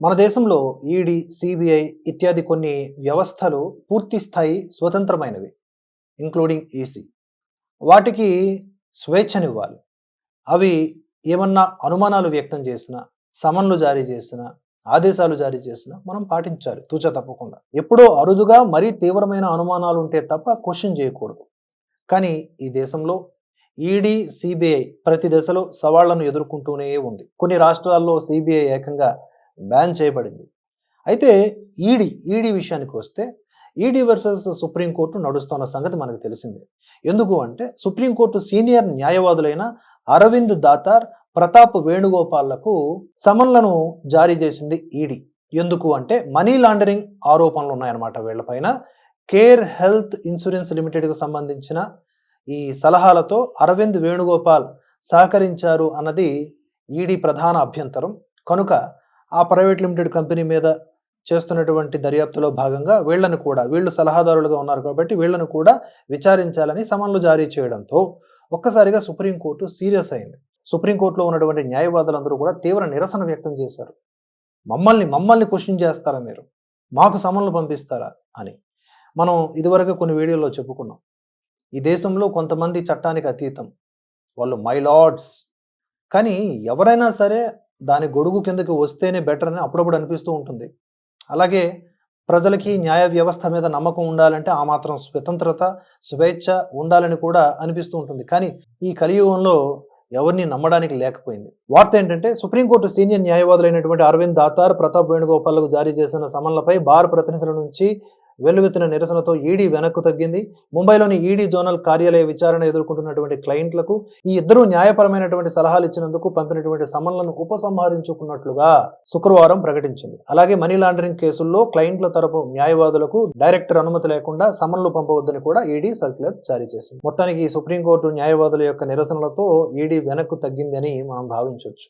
మన దేశంలో ED, CBI ఇత్యాది కొన్ని వ్యవస్థలు పూర్తి స్థాయి స్వతంత్రమైనవి. Including EC. వాటికి స్వేచ్ఛనివ్వాలి. అవి ఏమన్నా అనుమానాలు వ్యక్తం చేసినా, సమన్లు జారీ చేసినా, ఆదేశాలు జారీ చేసినా మనం పాటించాలి తూచా తప్పకుండా. ఎప్పుడో అరుదుగా మరీ తీవ్రమైన అనుమానాలు ఉంటే తప్ప క్వెషన్ చేయకూడదు. కానీ ఈ దేశంలో ఈడీ, సిబిఐ ప్రతి దశలో సవాళ్లను ఎదుర్కొంటూనే ఉంది. కొన్ని రాష్ట్రాల్లో సిబిఐ ఏకంగా బ్యాన్ చేయబడింది. అయితే ఈడీ విషయానికి వస్తే ఈడీ వర్సెస్ సుప్రీంకోర్టు నడుస్తున్న సంగతి మనకు తెలిసిందే. ఎందుకు అంటే సుప్రీంకోర్టు సీనియర్ న్యాయవాదులైన అరవింద్ దాతార్, ప్రతాప్ వేణుగోపాల్లకు సమన్లను జారీ చేసింది ఈడీ. ఎందుకు అంటే మనీ లాండరింగ్ ఆరోపణలు ఉన్నాయన్నమాట వీళ్లపైన. కేర్ హెల్త్ ఇన్సూరెన్స్ లిమిటెడ్కు సంబంధించిన ఈ సలహాలతో అరవింద్ వేణుగోపాల్ సహకరించారు అన్నది ఈడీ ప్రధాన అభ్యంతరం. కనుక ఆ ప్రైవేట్ లిమిటెడ్ కంపెనీ మీద చేస్తున్నటువంటి దర్యాప్తులో భాగంగా వీళ్ళు సలహాదారులుగా ఉన్నారు కాబట్టి వీళ్లను కూడా విచారించాలని సమన్లు జారీ చేయడంతో ఒక్కసారిగా సుప్రీంకోర్టు సీరియస్ అయింది. సుప్రీంకోర్టులో ఉన్నటువంటి న్యాయవాదులందరూ కూడా తీవ్ర నిరసన వ్యక్తం చేశారు. మమ్మల్ని క్వశ్చన్ చేస్తారా మీరు, మాకు సమన్లు పంపిస్తారా అని. మనం ఇదివరకు కొన్ని వీడియోల్లో చెప్పుకున్నాం. ఈ దేశంలో కొంతమంది చట్టానికి అతీతం, వాళ్ళు మై లార్డ్స్. కానీ ఎవరైనా సరే దాని గొడుగు కిందకి వస్తేనే బెటర్ అని అప్పుడప్పుడు అనిపిస్తూ ఉంటుంది. అలాగే ప్రజలకి న్యాయ వ్యవస్థ మీద నమ్మకం ఉండాలంటే ఆ మాత్రం స్వతంత్రత, స్వేచ్ఛ ఉండాలని కూడా అనిపిస్తూ ఉంటుంది. కానీ ఈ కలియుగంలో ఎవరిని నమ్మడానికి లేకపోయింది. వార్త ఏంటంటే సుప్రీంకోర్టు సీనియర్ న్యాయవాదులైనటువంటి అరవింద్ దాతార్, ప్రతాప్ వేణుగోపాల్లకు జారీ చేసిన సమన్లపై బార్ ప్రతినిధుల నుంచి వెల్లువెత్తిన నిరసనతో ఈడీ వెనక్కు తగ్గింది. ముంబైలోని ఈడీ జోనల్ కార్యాలయ విచారణ ఎదుర్కొంటున్నటువంటి క్లయింట్లకు ఈ ఇద్దరు న్యాయపరమైనటువంటి సలహాలు ఇచ్చినందుకు పంపినటువంటి సమన్లను ఉపసంహరించుకున్నట్లుగా శుక్రవారం ప్రకటించింది. అలాగే మనీ లాండరింగ్ కేసుల్లో క్లయింట్ల తరపు న్యాయవాదులకు డైరెక్టర్ అనుమతి లేకుండా సమన్లు పంపవద్దని కూడా ఈడీ సర్క్యులర్ జారీ చేసింది. మొత్తానికి సుప్రీంకోర్టు న్యాయవాదుల యొక్క నిరసనలతో ఈడీ వెనక్కు తగ్గింది అని మనం భావించవచ్చు.